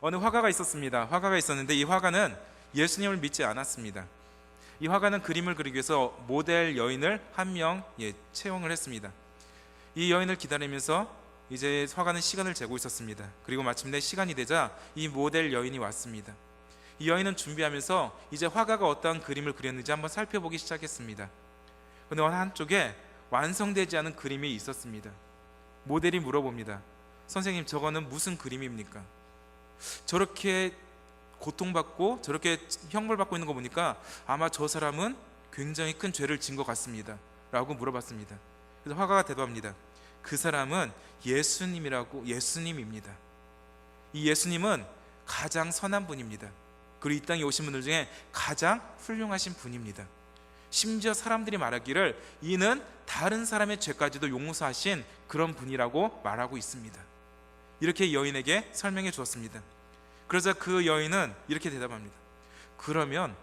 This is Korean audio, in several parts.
어느 화가가 있었습니다. 화가가 있었는데 이 화가는 예수님을 믿지 않았습니다. 이 화가는 그림을 그리기 위해서 모델 여인을 한 명 채용을 했습니다. 이 여인을 기다리면서 이제 화가는 시간을 재고 있었습니다. 그리고 마침내 시간이 되자 이 모델 여인이 왔습니다. 이 여인은 준비하면서 이제 화가가 어떠한 그림을 그렸는지 한번 살펴보기 시작했습니다. 그런데 한쪽에 완성되지 않은 그림이 있었습니다. 모델이 물어봅니다. 선생님, 저거는 무슨 그림입니까? 저렇게 고통받고 저렇게 형벌받고 있는 거 보니까 아마 저 사람은 굉장히 큰 죄를 진 것 같습니다 라고 물어봤습니다. 그래서 화가가 대답합니다. 그 사람은 예수님입니다. 이 예수님은 가장 선한 분입니다. 그리고 이 땅에 오신 분들 중에 가장 훌륭하신 분입니다. 심지어 사람들이 말하기를 이는 다른 사람의 죄까지도 용서하신 그런 분이라고 말하고 있습니다. 이렇게 여인에게 설명해 주었습니다. 그러자 그 여인은 이렇게 대답합니다. 그러면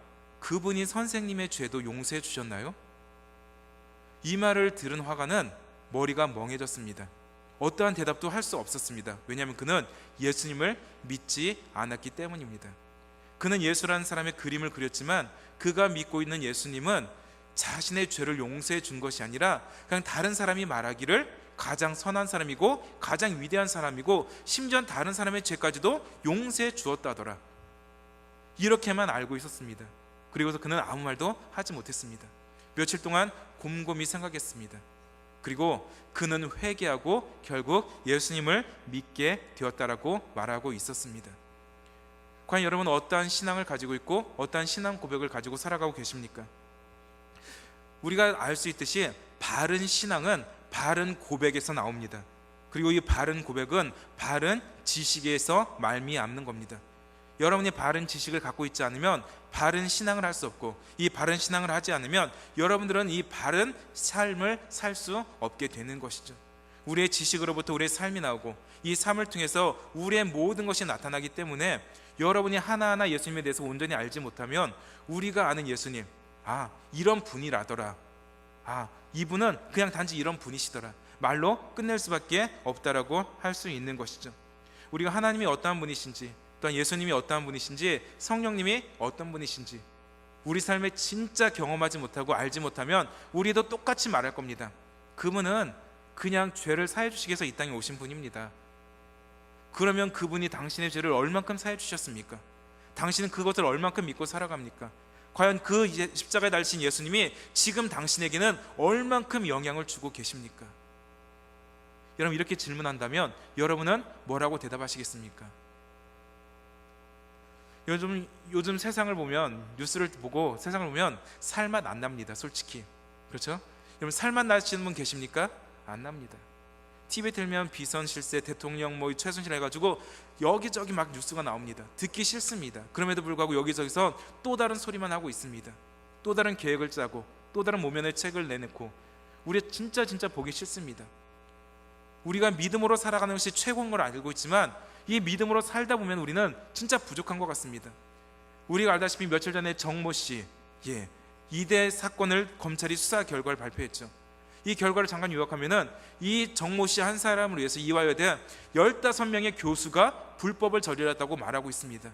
그분이 선생님의 죄도 용서해 주셨나요? 이 말을 들은 화가는 머리가 멍해졌습니다. 어떠한 대답도 할 수 없었습니다. 왜냐하면 그는 예수님을 믿지 않았기 때문입니다. 그는 예수라는 사람의 그림을 그렸지만 그가 믿고 있는 예수님은 자신의 죄를 용서해 준 것이 아니라 그냥 다른 사람이 말하기를 가장 선한 사람이고 가장 위대한 사람이고 심지어 다른 사람의 죄까지도 용서해 주었다더라, 이렇게만 알고 있었습니다. 그리고서 그는 아무 말도 하지 못했습니다. 며칠 동안 곰곰이 생각했습니다. 그리고 그는 회개하고 결국 예수님을 믿게 되었다라고 말하고 있었습니다. 과연 여러분 어떠한 신앙을 가지고 있고 어떠한 신앙 고백을 가지고 살아가고 계십니까? 우리가 알 수 있듯이 바른 신앙은 바른 고백에서 나옵니다. 그리고 이 바른 고백은 바른 지식에서 말미암는 겁니다. 여러분이 바른 지식을 갖고 있지 않으면 바른 신앙을 할 수 없고, 이 바른 신앙을 하지 않으면 여러분들은 이 바른 삶을 살 수 없게 되는 것이죠. 우리의 지식으로부터 우리의 삶이 나오고 이 삶을 통해서 우리의 모든 것이 나타나기 때문에 여러분이 하나하나 예수님에 대해서 온전히 알지 못하면 우리가 아는 예수님, 이런 분이라더라, 이분은 그냥 단지 이런 분이시더라, 말로 끝낼 수밖에 없다라고 할 수 있는 것이죠. 우리가 하나님이 어떠한 분이신지, 또한 예수님이 어떠한 분이신지, 성령님이 어떤 분이신지 우리 삶에 진짜 경험하지 못하고 알지 못하면 우리도 똑같이 말할 겁니다. 그분은 그냥 죄를 사해 주시기 위해서 이 땅에 오신 분입니다. 그러면 그분이 당신의 죄를 얼만큼 사해 주셨습니까? 당신은 그것을 얼만큼 믿고 살아갑니까? 과연 그 십자가에 달리신 예수님이 지금 당신에게는 얼만큼 영향을 주고 계십니까? 여러분, 이렇게 질문한다면 여러분은 뭐라고 대답하시겠습니까? 요즘 세상을 보면, 뉴스를 보고 세상을 보면 살맛 안 납니다. 솔직히. 그렇죠? 여러분, 살맛 나시는 분 계십니까? 안 납니다. TV에 틀면 비선 실세, 대통령 최순실 해가지고 여기저기 막 뉴스가 나옵니다. 듣기 싫습니다. 그럼에도 불구하고 여기저기서 또 다른 소리만 하고 있습니다. 또 다른 계획을 짜고 또 다른 모면의 책을 내놓고 우리 진짜 보기 싫습니다. 우리가 믿음으로 살아가는 것이 최고인 걸 알고 있지만 이 믿음으로 살다 보면 우리는 진짜 부족한 것 같습니다. 우리가 알다시피 며칠 전에 정모 씨 2대 사건을 검찰이 수사 결과를 발표했죠. 이 결과를 잠깐 요약하면은 이 정모 씨 한 사람을 위해서 이화여대 15명의 교수가 불법을 저질렀다고 말하고 있습니다.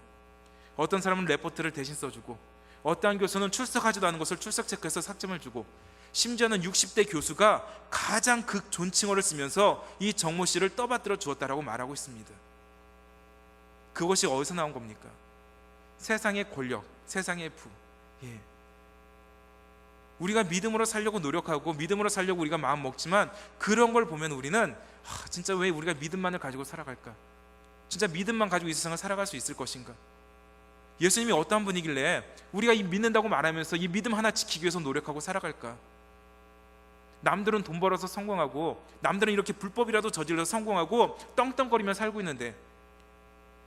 어떤 사람은 레포트를 대신 써주고, 어떠한 교수는 출석하지도 않은 것을 출석 체크해서 삭점을 주고, 심지어는 60대 교수가 가장 극존칭어를 쓰면서 이 정모 씨를 떠받들어 주었다라고 말하고 있습니다. 그것이 어디서 나온 겁니까? 세상의 권력, 세상의 부. 우리가 믿음으로 살려고 노력하고 믿음으로 살려고 우리가 마음 먹지만 그런 걸 보면 우리는 진짜 왜 우리가 믿음만을 가지고 살아갈까? 진짜 믿음만 가지고 이 세상을 살아갈 수 있을 것인가? 예수님이 어떠한 분이길래 우리가 이 믿는다고 말하면서 이 믿음 하나 지키기 위해서 노력하고 살아갈까? 남들은 돈 벌어서 성공하고, 남들은 이렇게 불법이라도 저질러서 성공하고 떵떵거리며 살고 있는데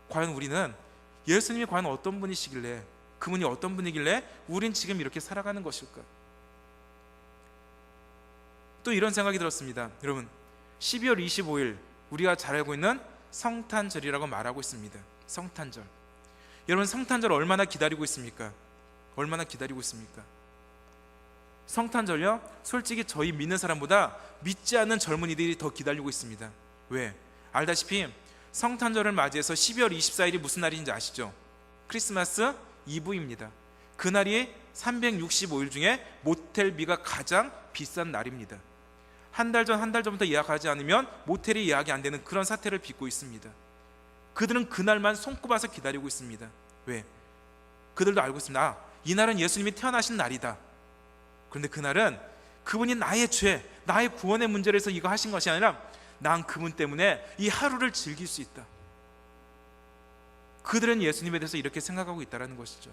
과연 우리는 예수님이 과연 어떤 분이시길래, 그분이 어떤 분이길래 우린 지금 이렇게 살아가는 것일까? 또 이런 생각이 들었습니다. 여러분, 12월 25일 우리가 잘 알고 있는 성탄절이라고 말하고 있습니다. 성탄절. 여러분, 성탄절 얼마나 기다리고 있습니까? 얼마나 기다리고 있습니까? 성탄절요? 솔직히 저희 믿는 사람보다 믿지 않는 젊은이들이 더 기다리고 있습니다. 왜? 알다시피 성탄절을 맞이해서 12월 24일이 무슨 날인지 아시죠? 크리스마스 이브입니다. 그날이 365일 중에 모텔비가 가장 비싼 날입니다. 한 달 전부터 예약하지 않으면 모텔이 예약이 안 되는 그런 사태를 빚고 있습니다. 그들은 그날만 손꼽아서 기다리고 있습니다. 왜? 그들도 알고 있습니다. 이날은 예수님이 태어나신 날이다. 그런데 그날은 그분이 나의 죄, 나의 구원의 문제를 해서 이거 하신 것이 아니라 난 그분 때문에 이 하루를 즐길 수 있다. 그들은 예수님에 대해서 이렇게 생각하고 있다는 것이죠.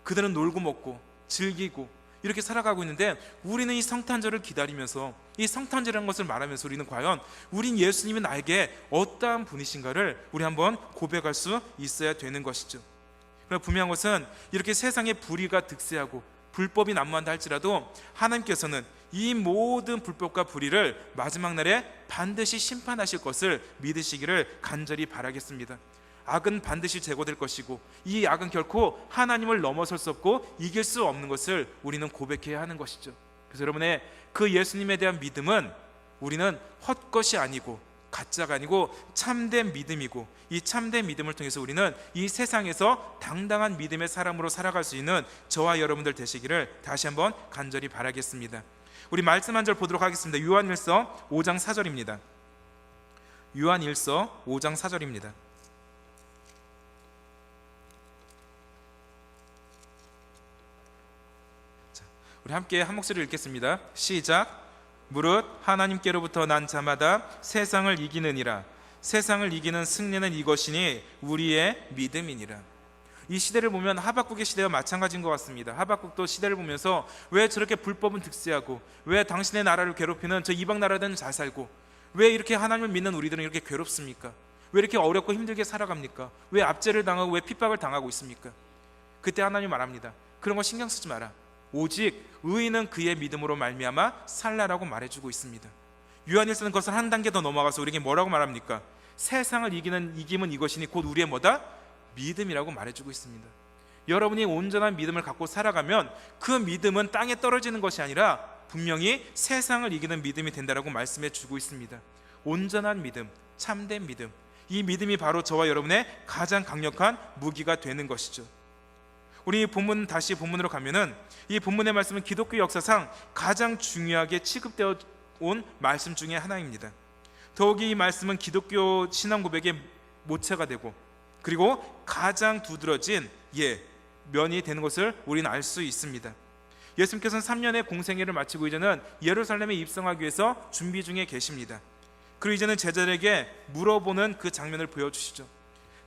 그들은 놀고 먹고 즐기고 이렇게 살아가고 있는데, 우리는 이 성탄절을 기다리면서, 이 성탄절이라는 것을 말하면서 우리는 과연 우린 예수님이 나에게 어떠한 분이신가를 우리 한번 고백할 수 있어야 되는 것이죠. 그러나 분명한 것은 이렇게 세상에 불의가 득세하고 불법이 난무한다 할지라도 하나님께서는 이 모든 불법과 불의를 마지막 날에 반드시 심판하실 것을 믿으시기를 간절히 바라겠습니다. 악은 반드시 제거될 것이고 이 악은 결코 하나님을 넘어설 수 없고 이길 수 없는 것을 우리는 고백해야 하는 것이죠. 그래서 여러분의 그 예수님에 대한 믿음은 우리는 헛것이 아니고 가짜가 아니고 참된 믿음이고, 이 참된 믿음을 통해서 우리는 이 세상에서 당당한 믿음의 사람으로 살아갈 수 있는 저와 여러분들 되시기를 다시 한번 간절히 바라겠습니다. 우리 말씀 한 절 보도록 하겠습니다. 요한일서 5장 4절입니다. 요한일서 5장 4절입니다. 우리 함께 한 목소리를 읽겠습니다. 시작. 무릇 하나님께로부터 난 자마다 세상을 이기느니라. 세상을 이기는 승리는 이것이니 우리의 믿음이니라. 이 시대를 보면 하박국의 시대와 마찬가지인 것 같습니다. 하박국도 시대를 보면서 왜 저렇게 불법은 득세하고, 왜 당신의 나라를 괴롭히는 저 이방 나라들은 잘 살고, 왜 이렇게 하나님을 믿는 우리들은 이렇게 괴롭습니까? 왜 이렇게 어렵고 힘들게 살아갑니까? 왜 압제를 당하고 왜 핍박을 당하고 있습니까? 그때 하나님이 말합니다. 그런 거 신경 쓰지 마라. 오직 의인은 그의 믿음으로 말미암아 살라라고 말해주고 있습니다. 요한일서는 그것을 한 단계 더 넘어가서 우리에게 뭐라고 말합니까? 세상을 이기는 이김은 이것이니 곧 우리의 뭐다? 믿음이라고 말해주고 있습니다. 여러분이 온전한 믿음을 갖고 살아가면 그 믿음은 땅에 떨어지는 것이 아니라 분명히 세상을 이기는 믿음이 된다라고 말씀해 주고 있습니다. 온전한 믿음, 참된 믿음, 이 믿음이 바로 저와 여러분의 가장 강력한 무기가 되는 것이죠. 우리 본문, 다시 본문으로 가면은 이 본문의 말씀은 기독교 역사상 가장 중요하게 취급되어 온 말씀 중에 하나입니다. 더욱이 이 말씀은 기독교 신앙 고백의 모체가 되고, 그리고 가장 두드러진 면이 되는 것을 우리는 알 수 있습니다. 예수님께서는 3년의 공생애를 마치고 이제는 예루살렘에 입성하기 위해서 준비 중에 계십니다. 그리고 이제는 제자들에게 물어보는 그 장면을 보여주시죠.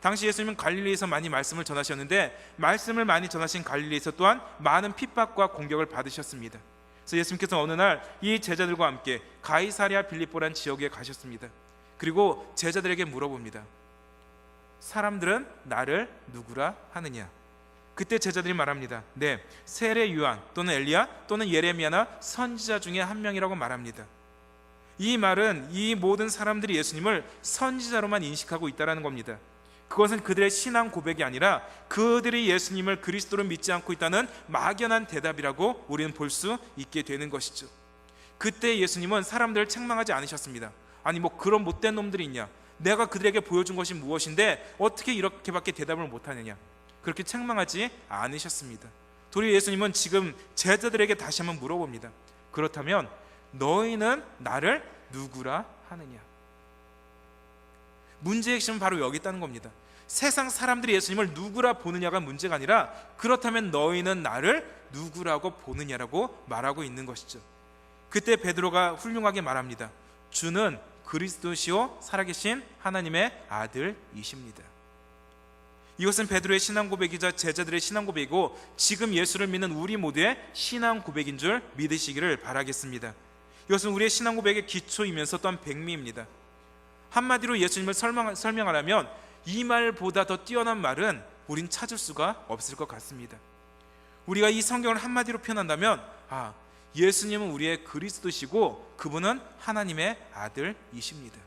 당시 예수님은 갈릴리에서 많이 말씀을 전하셨는데, 말씀을 많이 전하신 갈릴리에서 또한 많은 핍박과 공격을 받으셨습니다. 그래서 예수님께서 어느 날 이 제자들과 함께 가이사랴 빌립보란 지역에 가셨습니다. 그리고 제자들에게 물어봅니다. 사람들은 나를 누구라 하느냐? 그때 제자들이 말합니다. 네, 세례 요한 또는 엘리야 또는 예레미야나 선지자 중에 한 명이라고 말합니다. 이 말은 이 모든 사람들이 예수님을 선지자로만 인식하고 있다는 겁니다. 그것은 그들의 신앙 고백이 아니라 그들이 예수님을 그리스도로 믿지 않고 있다는 막연한 대답이라고 우리는 볼 수 있게 되는 것이죠. 그때 예수님은 사람들을 책망하지 않으셨습니다. 아니 뭐 그런 못된 놈들이 있냐, 내가 그들에게 보여준 것이 무엇인데 어떻게 이렇게밖에 대답을 못하느냐, 그렇게 책망하지 않으셨습니다. 도리어 예수님은 지금 제자들에게 다시 한번 물어봅니다. 그렇다면 너희는 나를 누구라 하느냐? 문제의 핵심은 바로 여기 있다는 겁니다. 세상 사람들이 예수님을 누구라 보느냐가 문제가 아니라 그렇다면 너희는 나를 누구라고 보느냐라고 말하고 있는 것이죠. 그때 베드로가 훌륭하게 말합니다. 주는 그리스도시요 살아계신 하나님의 아들이십니다. 이것은 베드로의 신앙 고백이자 제자들의 신앙 고백이고 지금 예수를 믿는 우리 모두의 신앙 고백인 줄 믿으시기를 바라겠습니다. 이것은 우리의 신앙 고백의 기초이면서 또한 백미입니다. 한마디로 예수님을 설명하려면 이 말보다 더 뛰어난 말은 우린 찾을 수가 없을 것 같습니다. 우리가 이 성경을 한마디로 표현한다면 예수님은 우리의 그리스도시고 그분은 하나님의 아들이십니다.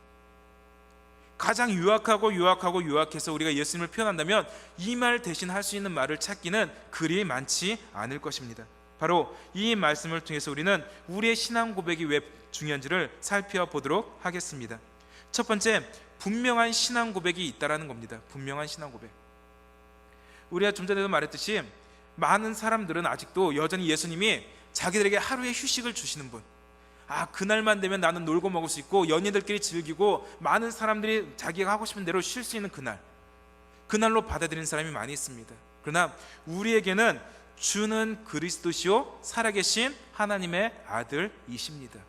가장 요약해서 우리가 예수님을 표현한다면 이 말 대신 할 수 있는 말을 찾기는 그리 많지 않을 것입니다. 바로 이 말씀을 통해서 우리는 우리의 신앙 고백이 왜 중요한지를 살펴보도록 하겠습니다. 첫 번째, 분명한 신앙 고백이 있다라는 겁니다. 분명한 신앙 고백. 우리가 좀 전에도 말했듯이 많은 사람들은 아직도 여전히 예수님이 자기들에게 하루의 휴식을 주시는 분, 그날만 되면 나는 놀고 먹을 수 있고 연인들끼리 즐기고 많은 사람들이 자기가 하고 싶은 대로 쉴 수 있는 그날로 받아들이는 사람이 많이 있습니다. 그러나 우리에게는 주는 그리스도시요 살아계신 하나님의 아들이십니다.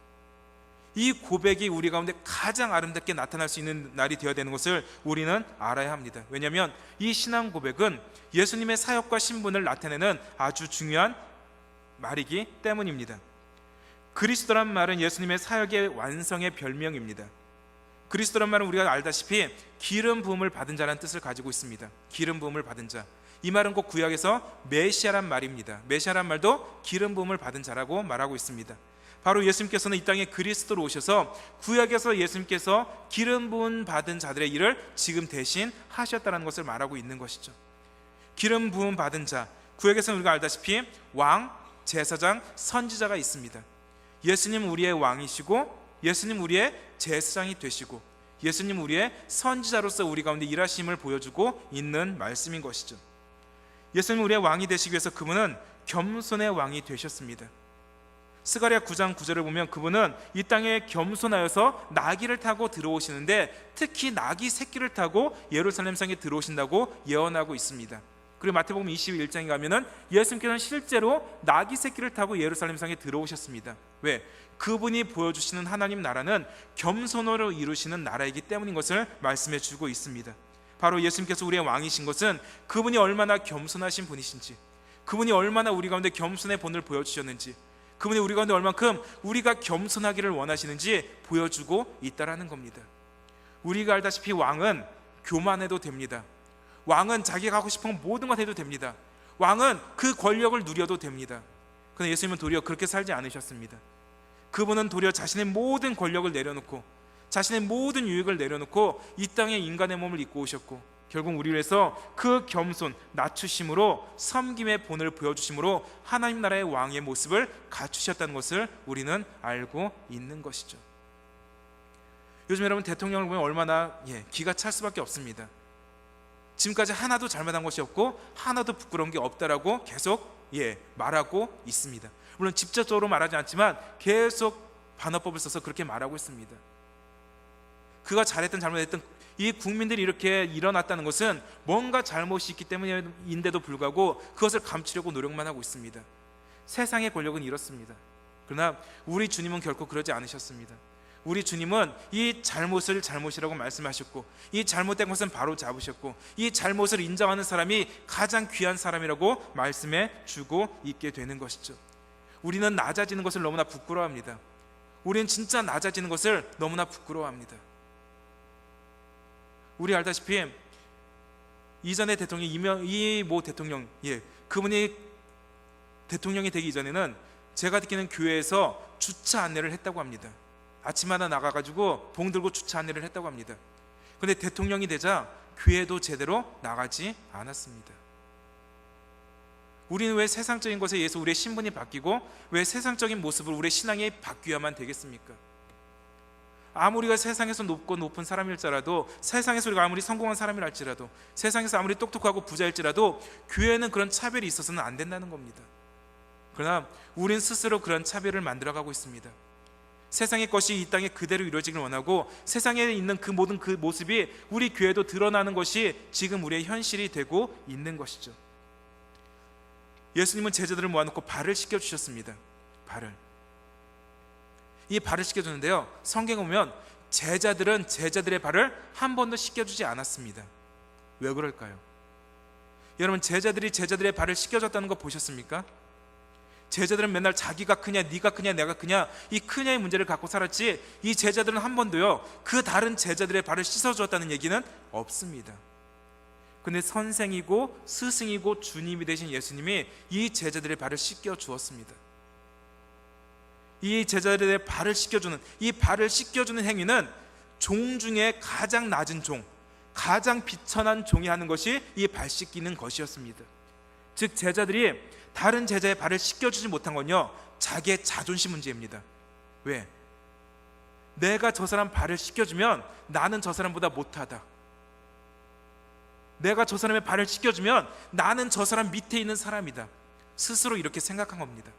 이 고백이 우리 가운데 가장 아름답게 나타날 수 있는 날이 되어야 되는 것을 우리는 알아야 합니다. 왜냐하면 이 신앙 고백은 예수님의 사역과 신분을 나타내는 아주 중요한 말이기 때문입니다. 그리스도란 말은 예수님의 사역의 완성의 별명입니다. 그리스도란 말은 우리가 알다시피 기름 부음을 받은 자라는 뜻을 가지고 있습니다. 기름 부음을 받은 자, 이 말은 곧 구약에서 메시아란 말입니다. 메시아란 말도 기름 부음을 받은 자라고 말하고 있습니다. 바로 예수님께서는 이 땅에 그리스도로 오셔서 구약에서 예수님께서 기름 부음 받은 자들의 일을 지금 대신 하셨다는 것을 말하고 있는 것이죠. 기름 부음 받은 자, 구약에서는 우리가 알다시피 왕, 제사장, 선지자가 있습니다. 예수님 우리의 왕이시고 예수님 우리의 제사장이 되시고 예수님 우리의 선지자로서 우리 가운데 일하심을 보여주고 있는 말씀인 것이죠. 예수님 우리의 왕이 되시기 위해서 그분은 겸손의 왕이 되셨습니다. 스가랴 9장 9절을 보면 그분은 이 땅에 겸손하여서 나귀를 타고 들어오시는데 특히 나귀 새끼를 타고 예루살렘 성에 들어오신다고 예언하고 있습니다. 그리고 마태복음 21장에 가면은 예수님께서는 실제로 나귀 새끼를 타고 예루살렘 성에 들어오셨습니다. 왜? 그분이 보여주시는 하나님 나라는 겸손으로 이루시는 나라이기 때문인 것을 말씀해 주고 있습니다. 바로 예수님께서 우리의 왕이신 것은 그분이 얼마나 겸손하신 분이신지, 그분이 얼마나 우리 가운데 겸손의 본을 보여주셨는지, 그분이 우리 가운데 얼만큼 우리가 겸손하기를 원하시는지 보여주고 있다라는 겁니다. 우리가 알다시피 왕은 교만해도 됩니다. 왕은 자기가 하고 싶은 모든 것 해도 됩니다. 왕은 그 권력을 누려도 됩니다. 그런데 예수님은 도리어 그렇게 살지 않으셨습니다. 그분은 도리어 자신의 모든 권력을 내려놓고 자신의 모든 유익을 내려놓고 이 땅에 인간의 몸을 입고 오셨고 결국 우리를 위해서 그 겸손, 낮추심으로 섬김의 본을 보여주심으로 하나님 나라의 왕의 모습을 갖추셨다는 것을 우리는 알고 있는 것이죠. 요즘 여러분 대통령을 보면 얼마나 기가 찰 수밖에 없습니다. 지금까지 하나도 잘못한 것이 없고 하나도 부끄러운 게 없다라고 계속 말하고 있습니다. 물론 직접적으로 말하지 않지만 계속 반어법을 써서 그렇게 말하고 있습니다. 그가 잘했든 잘못했든 이 국민들이 이렇게 일어났다는 것은 뭔가 잘못이 있기 때문인데도 불구하고 그것을 감추려고 노력만 하고 있습니다. 세상의 권력은 이렇습니다. 그러나 우리 주님은 결코 그러지 않으셨습니다. 우리 주님은 이 잘못을 잘못이라고 말씀하셨고 이 잘못된 것은 바로 잡으셨고 이 잘못을 인정하는 사람이 가장 귀한 사람이라고 말씀해 주고 있게 되는 것이죠. 우리는 낮아지는 것을 너무나 부끄러워합니다. 우리는 진짜 낮아지는 것을 너무나 부끄러워합니다. 우리 알다시피 이전의 대통령 이모 대통령 그분이 대통령이 되기 이전에는 제가 듣기는 교회에서 주차 안내를 했다고 합니다. 아침마다 나가가지고 봉 들고 주차 안내를 했다고 합니다. 그런데 대통령이 되자 교회도 제대로 나가지 않았습니다. 우리는 왜 세상적인 것에 의해서 우리의 신분이 바뀌고 왜 세상적인 모습을 우리의 신앙이 바뀌어야만 되겠습니까? 아무리가 세상에서 높은 사람일지라도 세상에서 우리가 아무리 성공한 사람이랄지라도 세상에서 아무리 똑똑하고 부자일지라도 교회는 그런 차별이 있어서는 안 된다는 겁니다. 그러나 우린 스스로 그런 차별을 만들어가고 있습니다. 세상의 것이 이 땅에 그대로 이루어지길 원하고 세상에 있는 그 모든 그 모습이 우리 교회도 드러나는 것이 지금 우리의 현실이 되고 있는 것이죠. 예수님은 제자들을 모아놓고 발을 씻겨주셨습니다. 이 발을 씻겨주는데요, 성경에 보면 제자들은 제자들의 발을 한 번도 씻겨주지 않았습니다. 왜 그럴까요? 여러분, 제자들이 제자들의 발을 씻겨줬다는 거 보셨습니까? 제자들은 맨날 자기가 크냐, 네가 크냐, 내가 크냐, 이 크냐의 문제를 갖고 살았지 이 제자들은 한 번도요 그 다른 제자들의 발을 씻어주었다는 얘기는 없습니다. 근데 선생이고 스승이고 주님이 되신 예수님이 이 제자들의 발을 씻겨주었습니다. 이 제자들의 발을 씻겨주는 이 발을 씻겨주는 행위는 종 중에 가장 낮은 종, 가장 비천한 종이 하는 것이 이 발 씻기는 것이었습니다. 즉 제자들이 다른 제자의 발을 씻겨주지 못한 건요 자기의 자존심 문제입니다. 왜? 내가 저 사람 발을 씻겨주면 나는 저 사람보다 못하다. 내가 저 사람의 발을 씻겨주면 나는 저 사람 밑에 있는 사람이다. 스스로 이렇게 생각한 겁니다.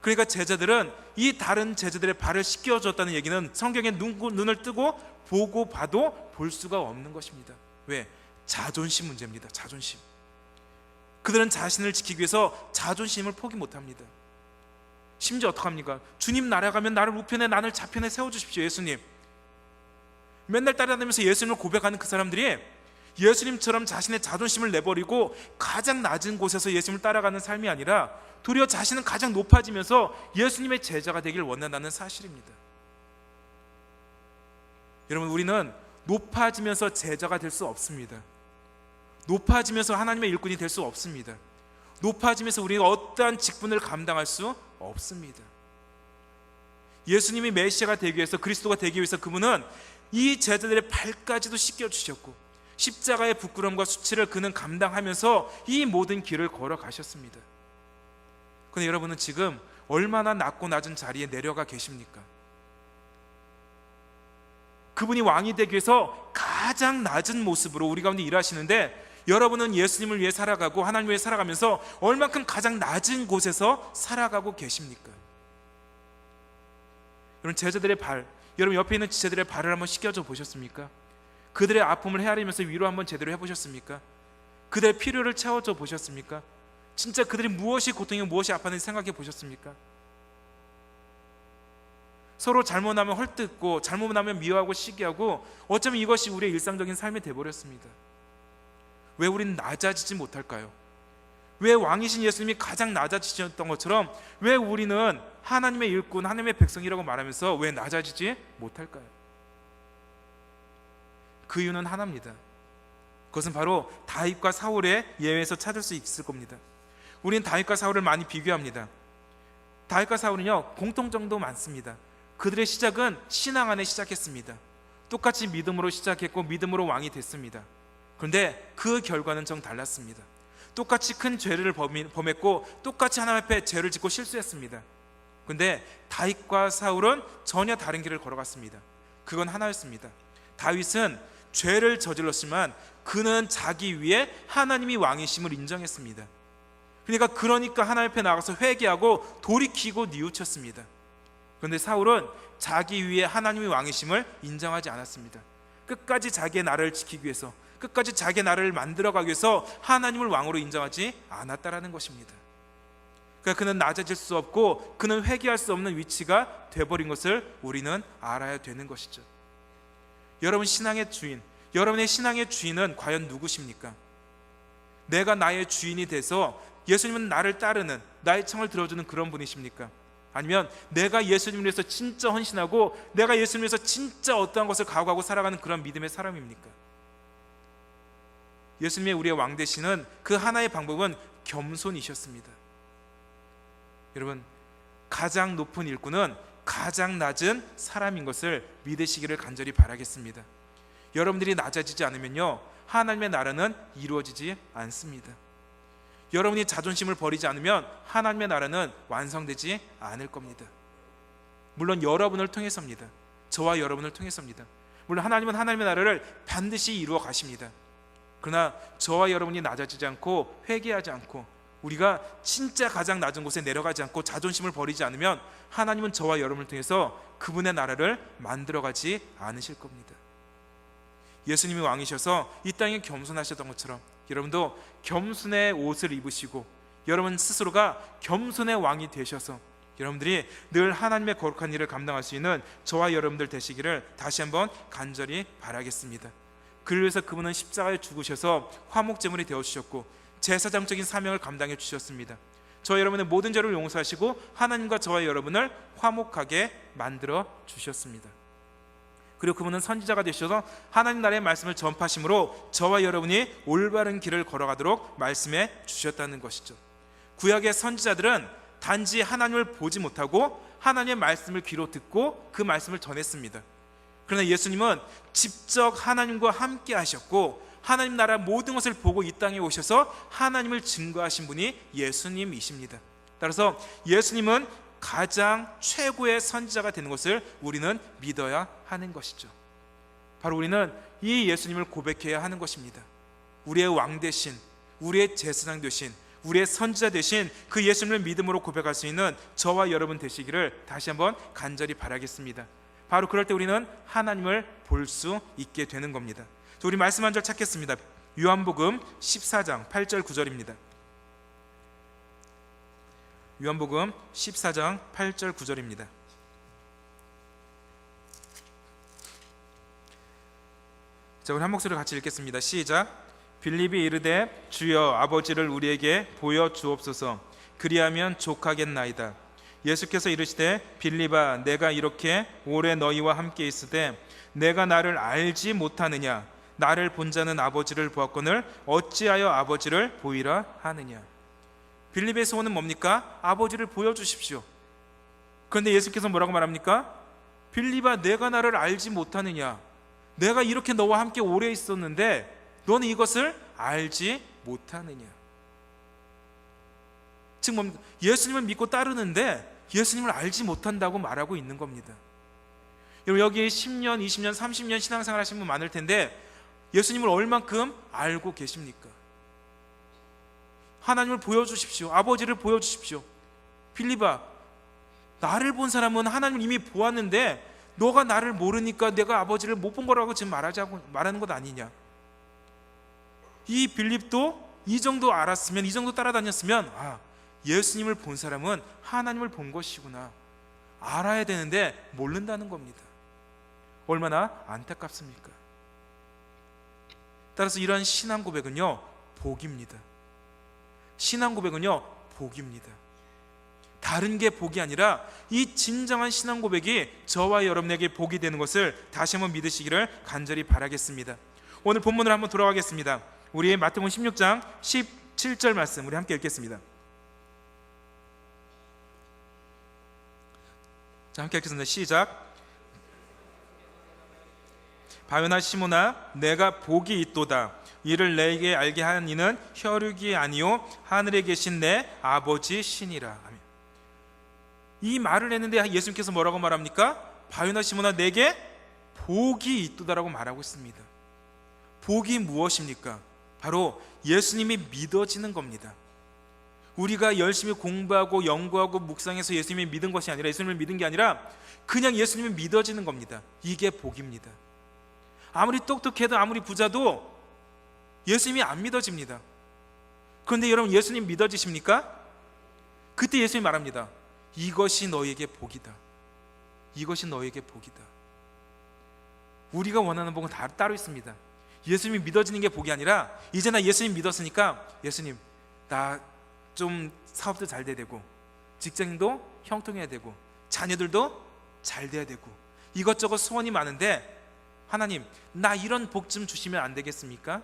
그러니까 제자들은 이 다른 제자들의 발을 씻겨줬다는 얘기는 성경에 눈을 뜨고 보고 봐도 볼 수가 없는 것입니다. 왜? 자존심 문제입니다. 자존심. 그들은 자신을 지키기 위해서 자존심을 포기 못합니다. 심지어 어떡합니까? 주님 날아가면 나를 우편에 나를 좌편에 세워주십시오. 예수님. 맨날 따라다니면서 예수님을 고백하는 그 사람들이 예수님처럼 자신의 자존심을 내버리고 가장 낮은 곳에서 예수님을 따라가는 삶이 아니라 도리어 자신은 가장 높아지면서 예수님의 제자가 되길 원한다는 사실입니다. 여러분, 우리는 높아지면서 제자가 될 수 없습니다. 높아지면서 하나님의 일꾼이 될 수 없습니다. 높아지면서 우리가 어떠한 직분을 감당할 수 없습니다. 예수님이 메시아가 되기 위해서, 그리스도가 되기 위해서 그분은 이 제자들의 발까지도 씻겨주셨고 십자가의 부끄러움과 수치를 그는 감당하면서 이 모든 길을 걸어가셨습니다. 그런데 여러분은 지금 얼마나 낮고 낮은 자리에 내려가 계십니까? 그분이 왕이 되기 위해서 가장 낮은 모습으로 우리 가운데 일하시는데, 여러분은 예수님을 위해 살아가고 하나님을 위해 살아가면서 얼만큼 가장 낮은 곳에서 살아가고 계십니까? 여러분, 제자들의 발, 여러분 옆에 있는 제자들의 발을 한번 씻겨줘 보셨습니까? 그들의 아픔을 헤아리면서 위로 한번 제대로 해보셨습니까? 그들의 필요를 채워줘 보셨습니까? 진짜 그들이 무엇이 고통이고 무엇이 아팠는지 생각해 보셨습니까? 서로 잘못하면 헐뜯고 잘못하면 미워하고 시기하고 어쩌면 이것이 우리의 일상적인 삶이 되어버렸습니다. 왜 우리는 낮아지지 못할까요? 왜 왕이신 예수님이 가장 낮아지셨던 것처럼 왜 우리는 하나님의 일꾼, 하나님의 백성이라고 말하면서 왜 낮아지지 못할까요? 그 이유는 하나입니다. 그것은 바로 다윗과 사울의 예외에서 찾을 수 있을 겁니다. 우리는 다윗과 사울을 많이 비교합니다. 다윗과 사울은요, 공통점도 많습니다. 그들의 시작은 신앙 안에 시작했습니다. 똑같이 믿음으로 시작했고 믿음으로 왕이 됐습니다. 그런데 그 결과는 정 달랐습니다. 똑같이 큰 죄를 범했고 똑같이 하나님 앞에 죄를 짓고 실수했습니다. 그런데 다윗과 사울은 전혀 다른 길을 걸어갔습니다. 그건 하나였습니다. 다윗은 죄를 저질렀지만 그는 자기 위에 하나님이 왕이심을 인정했습니다. 그러니까 하나님 앞에 나가서 회개하고 돌이키고 뉘우쳤습니다. 그런데 사울은 자기 위에 하나님이 왕이심을 인정하지 않았습니다. 끝까지 자기의 나라를 지키기 위해서, 끝까지 자기의 나라를 만들어가기 위해서 하나님을 왕으로 인정하지 않았다라는 것입니다. 그러니까 그는 낮아질 수 없고 그는 회개할 수 없는 위치가 되어버린 것을 우리는 알아야 되는 것이죠. 여러분 신앙의 주인, 여러분의 신앙의 주인은 과연 누구십니까? 내가 나의 주인이 돼서 예수님은 나를 따르는, 나의 청을 들어주는 그런 분이십니까? 아니면 내가 예수님을 위해서 진짜 헌신하고 내가 예수님을 위해서 진짜 어떠한 것을 각오하고 살아가는 그런 믿음의 사람입니까? 예수님의 우리의 왕 되시는 그 하나의 방법은 겸손이셨습니다. 여러분, 가장 높은 일꾼은 가장 낮은 사람인 것을 믿으시기를 간절히 바라겠습니다. 여러분들이 낮아지지 않으면요, 하나님의 나라는 이루어지지 않습니다. 여러분이 자존심을 버리지 않으면 하나님의 나라는 완성되지 않을 겁니다. 물론 여러분을 통해서입니다. 저와 여러분을 통해서입니다. 물론 하나님은 하나님의 나라를 반드시 이루어 가십니다. 그러나 저와 여러분이 낮아지지 않고 회개하지 않고 우리가 진짜 가장 낮은 곳에 내려가지 않고 자존심을 버리지 않으면 하나님은 저와 여러분을 통해서 그분의 나라를 만들어가지 않으실 겁니다. 예수님이 왕이셔서 이 땅에 겸손하셨던 것처럼 여러분도 겸손의 옷을 입으시고 여러분 스스로가 겸손의 왕이 되셔서 여러분들이 늘 하나님의 거룩한 일을 감당할 수 있는 저와 여러분들 되시기를 다시 한번 간절히 바라겠습니다. 그를 위해서 그분은 십자가에 죽으셔서 화목제물이 되어주셨고 제사장적인 사명을 감당해 주셨습니다. 저와 여러분의 모든 죄를 용서하시고 하나님과 저와 여러분을 화목하게 만들어 주셨습니다. 그리고 그분은 선지자가 되셔서 하나님 나라의 말씀을 전파하심으로 저와 여러분이 올바른 길을 걸어가도록 말씀해 주셨다는 것이죠. 구약의 선지자들은 단지 하나님을 보지 못하고 하나님의 말씀을 귀로 듣고 그 말씀을 전했습니다. 그러나 예수님은 직접 하나님과 함께 하셨고 하나님 나라 모든 것을 보고 이 땅에 오셔서 하나님을 증거하신 분이 예수님이십니다. 따라서 예수님은 가장 최고의 선지자가 되는 것을 우리는 믿어야 하는 것이죠. 바로 우리는 이 예수님을 고백해야 하는 것입니다. 우리의 왕 되신, 우리의 제사장 되신, 우리의 선지자 되신 그 예수님을 믿음으로 고백할 수 있는 저와 여러분 되시기를 다시 한번 간절히 바라겠습니다. 바로 그럴 때 우리는 하나님을 볼 수 있게 되는 겁니다. 우리 말씀 한 절 찾겠습니다. 요한복음 14장 8절 9절입니다. 요한복음 14장 8절 9절입니다. 자, 우리 한 목소리로 같이 읽겠습니다. 시작. 빌립이 이르되 주여 아버지를 우리에게 보여 주옵소서. 그리하면 족하겠나이다. 예수께서 이르시되 빌립아 내가 이렇게 오래 너희와 함께 있으되 내가 나를 알지 못하느냐? 나를 본 자는 아버지를 보았거늘 어찌하여 아버지를 보이라 하느냐? 빌립의 소원은 뭡니까? 아버지를 보여주십시오. 그런데 예수께서 뭐라고 말합니까? 빌립아 내가 나를 알지 못하느냐? 내가 이렇게 너와 함께 오래 있었는데 너는 이것을 알지 못하느냐? 즉 뭡니까? 예수님을 믿고 따르는데 예수님을 알지 못한다고 말하고 있는 겁니다. 여기 10년, 20년, 30년 신앙생활 하신 분 많을 텐데 예수님을 얼만큼 알고 계십니까? 하나님을 보여주십시오. 아버지를 보여주십시오. 빌립아, 나를 본 사람은 하나님을 이미 보았는데 너가 나를 모르니까 내가 아버지를 못 본 거라고 지금 말하는 것 아니냐? 이 빌립도 이 정도 알았으면, 이 정도 따라다녔으면 예수님을 본 사람은 하나님을 본 것이구나 알아야 되는데 모른다는 겁니다. 얼마나 안타깝습니까? 따라서 이러한 신앙 고백은요 복입니다. 신앙 고백은요 복입니다. 다른 게 복이 아니라 이 진정한 신앙 고백이 저와 여러분에게 복이 되는 것을 다시 한번 믿으시기를 간절히 바라겠습니다. 오늘 본문으로 한번 돌아가겠습니다. 우리 마태복음 16장 17절 말씀 우리 함께 읽겠습니다. 자, 함께 읽겠습니다. 시작. 바요나 시몬아 내가 복이 있도다. 이를 내게 알게 한 이는 혈육이 아니요 하늘에 계신 내 아버지 신이라. 아멘. 이 말을 했는데 예수님께서 뭐라고 말합니까? 바요나 시몬아 내게 복이 있도다라고 말하고 있습니다. 복이 무엇입니까? 바로 예수님이 믿어지는 겁니다. 우리가 열심히 공부하고 연구하고 묵상해서 예수님을 믿은 것이 아니라, 예수님을 믿은 게 아니라 그냥 예수님을 믿어지는 겁니다. 이게 복입니다. 아무리 똑똑해도 아무리 부자도 예수님이 안 믿어집니다. 그런데 여러분 예수님 믿어지십니까? 그때 예수님이 말합니다. 이것이 너에게 복이다. 이것이 너에게 복이다. 우리가 원하는 복은 따로 있습니다. 예수님이 믿어지는 게 복이 아니라 이제 나 예수님 믿었으니까 예수님 나 좀 사업도 잘 돼야 되고 직장도 형통해야 되고 자녀들도 잘 돼야 되고 이것저것 소원이 많은데 하나님 나 이런 복 좀 주시면 안 되겠습니까?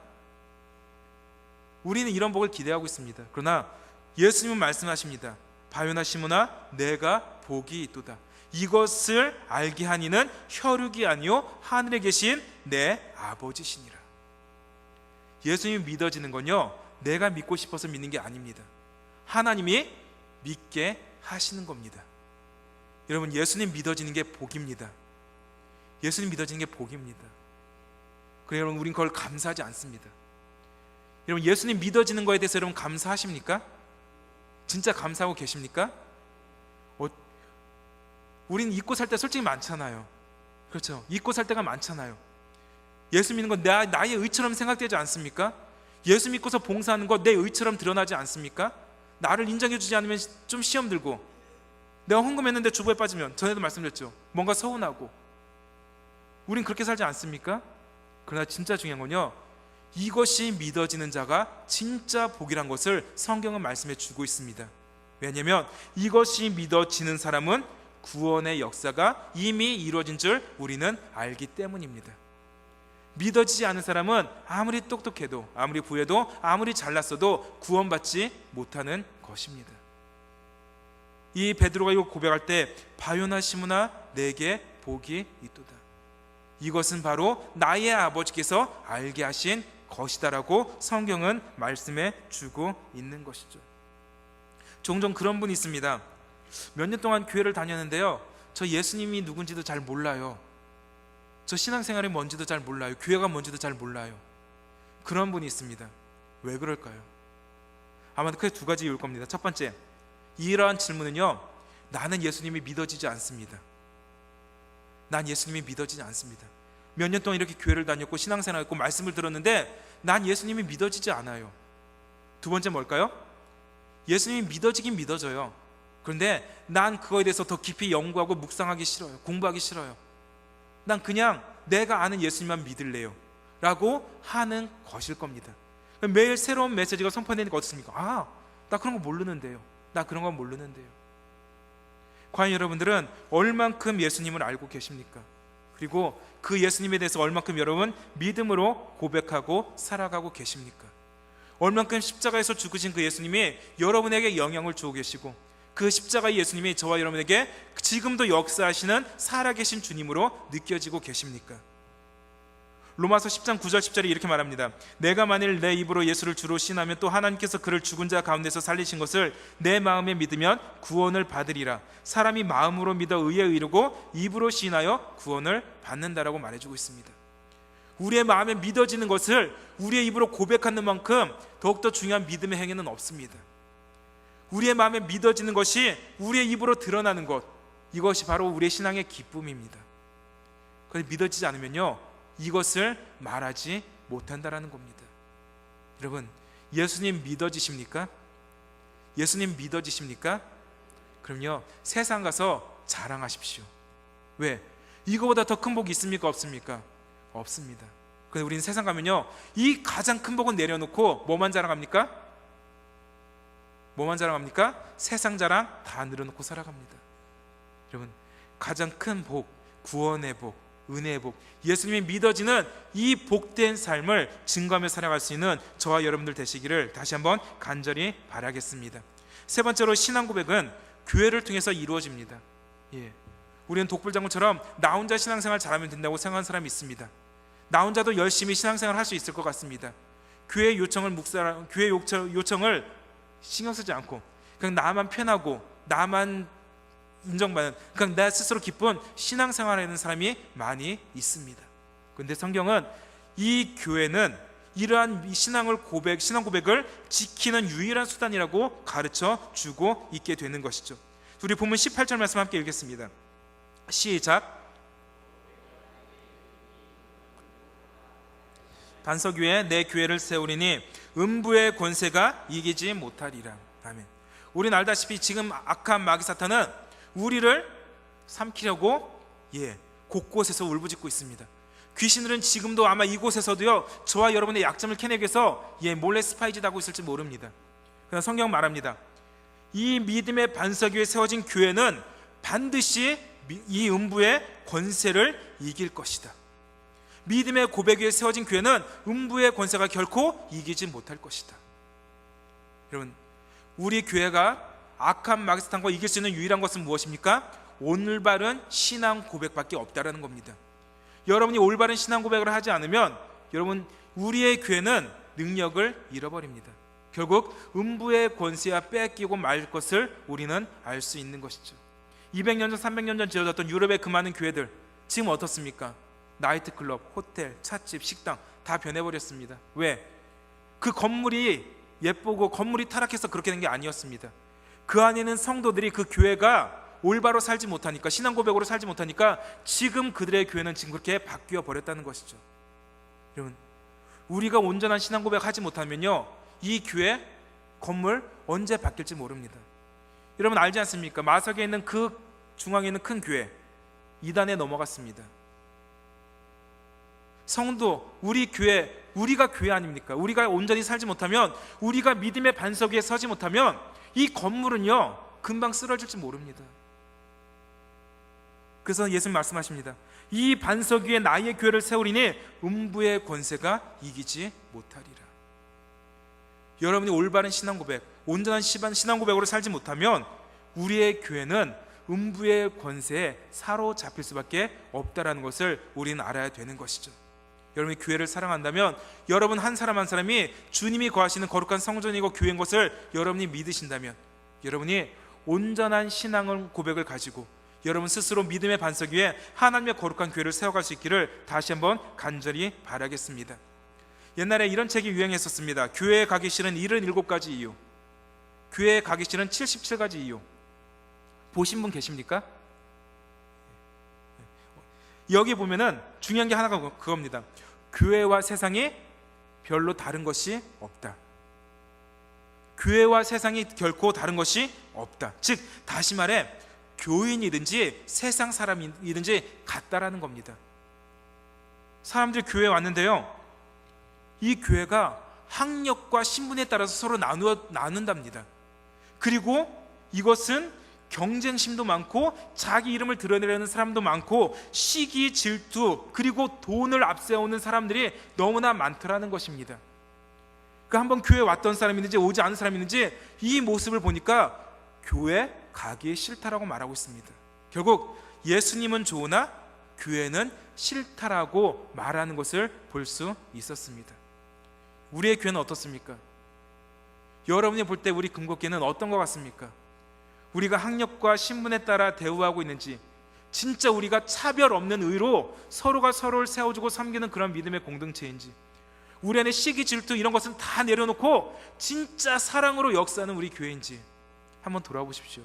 우리는 이런 복을 기대하고 있습니다. 그러나 예수님은 말씀하십니다. 바요나 시몬아 내가 복이 있도다. 이것을 알게 하니는 혈육이 아니요 하늘에 계신 내 아버지시니라. 예수님이 믿어지는 건요 내가 믿고 싶어서 믿는 게 아닙니다. 하나님이 믿게 하시는 겁니다. 여러분 예수님 믿어지는 게 복입니다. 예수님 믿어지는 게 복입니다. 그래서 여러분 우린 그걸 감사하지 않습니다. 여러분 예수님 믿어지는 거에 대해서 여러분 감사하십니까? 진짜 감사하고 계십니까? 우린 잊고 살 때 솔직히 많잖아요. 그렇죠? 잊고 살 때가 많잖아요. 예수 믿는 건 나의 의처럼 생각되지 않습니까? 예수 믿고서 봉사하는 거 내 의처럼 드러나지 않습니까? 나를 인정해 주지 않으면 좀 시험 들고 내가 헌금했는데 주부에 빠지면 전에도 말씀드렸죠. 뭔가 서운하고 우린 그렇게 살지 않습니까? 그러나 진짜 중요한 건요 이것이 믿어지는 자가 진짜 복이란 것을 성경은 말씀해 주고 있습니다. 왜냐하면 이것이 믿어지는 사람은 구원의 역사가 이미 이루어진 줄 우리는 알기 때문입니다. 믿어지지 않은 사람은 아무리 똑똑해도 아무리 부해도 아무리 잘났어도 구원받지 못하는 것입니다. 이 베드로가 이거 고백할 때 바요나 시몬아 내게 복이 있도다. 이것은 바로 나의 아버지께서 알게 하신 것이다라고 성경은 말씀해 주고 있는 것이죠. 종종 그런 분이 있습니다. 몇 년 동안 교회를 다녔는데요, 저 예수님이 누군지도 잘 몰라요. 저 신앙생활이 뭔지도 잘 몰라요. 교회가 뭔지도 잘 몰라요. 그런 분이 있습니다. 왜 그럴까요? 아마도 크게 두 가지 이유일 겁니다. 첫 번째, 이러한 질문은요, 나는 예수님이 믿어지지 않습니다. 난 예수님이 믿어지지 않습니다. 몇 년 동안 이렇게 교회를 다녔고 신앙생활했고 말씀을 들었는데 난 예수님이 믿어지지 않아요. 두 번째 뭘까요? 예수님이 믿어지긴 믿어져요. 그런데 난 그거에 대해서 더 깊이 연구하고 묵상하기 싫어요. 공부하기 싫어요. 난 그냥 내가 아는 예수님만 믿을래요 라고 하는 것일 겁니다. 매일 새로운 메시지가 선포되니까 어떻습니까? 아, 나 그런 거 모르는데요. 나 그런 거 모르는데요. 과연 여러분들은 얼만큼 예수님을 알고 계십니까? 그리고 그 예수님에 대해서 얼만큼 여러분 믿음으로 고백하고 살아가고 계십니까? 얼만큼 십자가에서 죽으신 그 예수님이 여러분에게 영향을 주고 계시고 그 십자가의 예수님이 저와 여러분에게 지금도 역사하시는 살아계신 주님으로 느껴지고 계십니까? 로마서 10장 9절 10절이 이렇게 말합니다. 내가 만일 내 입으로 예수를 주로 시인하면 또 하나님께서 그를 죽은 자 가운데서 살리신 것을 내 마음에 믿으면 구원을 받으리라. 사람이 마음으로 믿어 의에 이르고 입으로 시인하여 구원을 받는다라고 말해주고 있습니다. 우리의 마음에 믿어지는 것을 우리의 입으로 고백하는 만큼 더욱더 중요한 믿음의 행위는 없습니다. 우리의 마음에 믿어지는 것이 우리의 입으로 드러나는 것, 이것이 바로 우리의 신앙의 기쁨입니다. 그런데 믿어지지 않으면요, 이것을 말하지 못한다라는 겁니다. 여러분, 예수님 믿어지십니까? 예수님 믿어지십니까? 그럼요, 세상 가서 자랑하십시오. 왜? 이거보다 더 큰 복이 있습니까? 없습니까? 없습니다. 그런데 우리는 세상 가면요, 이 가장 큰 복은 내려놓고 뭐만 자랑합니까? 뭐만 자랑합니까? 세상 자랑 다 내려놓고 살아갑니다. 여러분, 가장 큰 복, 구원의 복, 은혜의 복, 예수님이 믿어지는 이 복된 삶을 증거하며 살아갈 수 있는 저와 여러분들 되시기를 다시 한번 간절히 바라겠습니다. 세 번째로, 신앙 고백은 교회를 통해서 이루어집니다. 우리는 독불장군처럼 나 혼자 신앙생활 잘하면 된다고 생각하는 사람이 있습니다. 나 혼자도 열심히 신앙생활 할 수 있을 것 같습니다. 교회 요청을 교회 요청을 신경 쓰지 않고 그냥 나만 편하고 나만 인정받는, 그냥 나 스스로 기쁜 신앙생활을 하는 사람이 많이 있습니다. 그런데 성경은 이 교회는 이러한 신앙 고백을 지키는 유일한 수단이라고 가르쳐 주고 있게 되는 것이죠. 우리 본문 18절 말씀 함께 읽겠습니다. 시작. 반석 위에 내 교회를 세우리니 음부의 권세가 이기지 못하리라. 아멘. 우리는 알다시피 지금 악한 마귀 사탄은 우리를 삼키려고 곳곳에서 울부짖고 있습니다. 귀신들은 지금도 아마 이곳에서도요, 저와 여러분의 약점을 캐내기 위해서 몰래 스파이짓 하고 있을지 모릅니다. 그러나 성경 말합니다. 이 믿음의 반석 위에 세워진 교회는 반드시 이 음부의 권세를 이길 것이다. 믿음의 고백 위에 세워진 교회는 음부의 권세가 결코 이기지 못할 것이다. 여러분, 우리 교회가 악한 마귀 사탄과 이길 수 있는 유일한 것은 무엇입니까? 올바른 신앙 고백밖에 없다라는 겁니다. 여러분이 올바른 신앙 고백을 하지 않으면 여러분, 우리의 교회는 능력을 잃어버립니다. 결국 음부의 권세와 뺏기고 말 것을 우리는 알 수 있는 것이죠. 200년 전 300년 전 지어졌던 유럽의 그 많은 교회들, 지금 어떻습니까? 나이트클럽, 호텔, 찻집, 식당 다 변해버렸습니다. 왜? 그 건물이 예쁘고 건물이 타락해서 그렇게 된 게 아니었습니다. 그 안에는 성도들이 그 교회가 올바로 살지 못하니까, 신앙 고백으로 살지 못하니까 지금 그들의 교회는 지금 그렇게 바뀌어 버렸다는 것이죠. 여러분, 우리가 온전한 신앙 고백하지 못하면요, 이 교회 건물 언제 바뀔지 모릅니다. 여러분 알지 않습니까? 마석에 있는 그 중앙에 있는 큰 교회 이단에 넘어갔습니다. 성도, 우리 교회, 우리가 교회 아닙니까? 우리가 온전히 살지 못하면, 우리가 믿음의 반석 위에 서지 못하면 이 건물은요, 금방 쓰러질지 모릅니다. 그래서 예수님 말씀하십니다. 이 반석 위에 나의 교회를 세우리니 음부의 권세가 이기지 못하리라. 여러분이 올바른 신앙 고백, 온전한 신앙 고백으로 살지 못하면 우리의 교회는 음부의 권세에 사로잡힐 수밖에 없다라는 것을 우리는 알아야 되는 것이죠. 여러분이 교회를 사랑한다면 여러분 한 사람 한 사람이 주님이 거하시는 거룩한 성전이고 교회인 것을 여러분이 믿으신다면 여러분이 온전한 신앙을 고백을 가지고 여러분 스스로 믿음의 반석 위에 하나님의 거룩한 교회를 세워갈 수 있기를 다시 한번 간절히 바라겠습니다. 옛날에 이런 책이 유행했었습니다. 교회에 가기 싫은 77가지 이유, 교회에 가기 싫은 77가지 이유. 보신 분 계십니까? 여기 보면은 중요한 게 하나가 그겁니다. 교회와 세상이 별로 다른 것이 없다. 교회와 세상이 결코 다른 것이 없다. 즉 다시 말해 교인이든지 세상 사람이든지 같다라는 겁니다. 사람들이 교회에 왔는데요, 이 교회가 학력과 신분에 따라서 서로 나눈답니다. 그리고 이것은 경쟁심도 많고 자기 이름을 드러내려는 사람도 많고 시기, 질투, 그리고 돈을 앞세우는 사람들이 너무나 많더라는 것입니다. 그러니까 한번 교회에 왔던 사람이든지 오지 않은 사람이든지 이 모습을 보니까 교회 가기 싫다라고 말하고 있습니다. 결국 예수님은 좋으나 교회는 싫다라고 말하는 것을 볼 수 있었습니다. 우리의 교회는 어떻습니까? 여러분이 볼 때 우리 금곡교회는 어떤 것 같습니까? 우리가 학력과 신분에 따라 대우하고 있는지, 진짜 우리가 차별 없는 의로 서로가 서로를 세워주고 섬기는 그런 믿음의 공동체인지, 우리 안에 시기, 질투 이런 것은 다 내려놓고 진짜 사랑으로 역사하는 우리 교회인지 한번 돌아보십시오.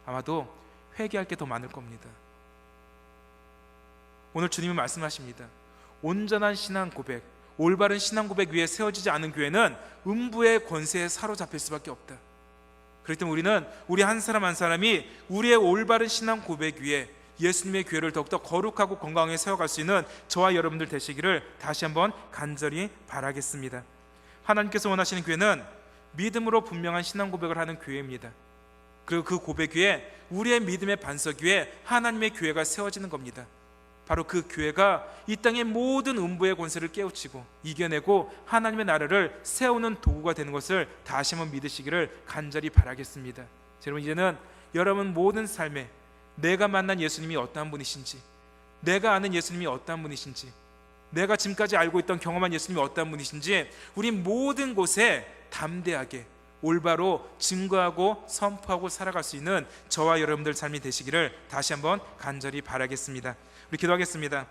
아마도 회개할 게 더 많을 겁니다. 오늘 주님은 말씀하십니다. 온전한 신앙 고백, 올바른 신앙 고백 위에 세워지지 않은 교회는 음부의 권세에 사로잡힐 수밖에 없다. 그렇기 때문에 우리는 우리 한 사람 한 사람이 우리의 올바른 신앙 고백 위에 예수님의 교회를 더욱더 거룩하고 건강하게 세워갈 수 있는 저와 여러분들 되시기를 다시 한번 간절히 바라겠습니다. 하나님께서 원하시는 교회는 믿음으로 분명한 신앙 고백을 하는 교회입니다. 그리고 그 고백 위에 우리의 믿음의 반석 위에 하나님의 교회가 세워지는 겁니다. 바로 그 교회가 이 땅의 모든 음부의 권세를 깨우치고 이겨내고 하나님의 나라를 세우는 도구가 되는 것을 다시 한번 믿으시기를 간절히 바라겠습니다. 여러분, 이제는 여러분 모든 삶에 내가 만난 예수님이 어떠한 분이신지, 내가 아는 예수님이 어떠한 분이신지, 내가 지금까지 알고 있던 경험한 예수님이 어떠한 분이신지 우리 모든 곳에 담대하게 올바로 증거하고 선포하고 살아갈 수 있는 저와 여러분들 삶이 되시기를 다시 한번 간절히 바라겠습니다. 우리 기도하겠습니다.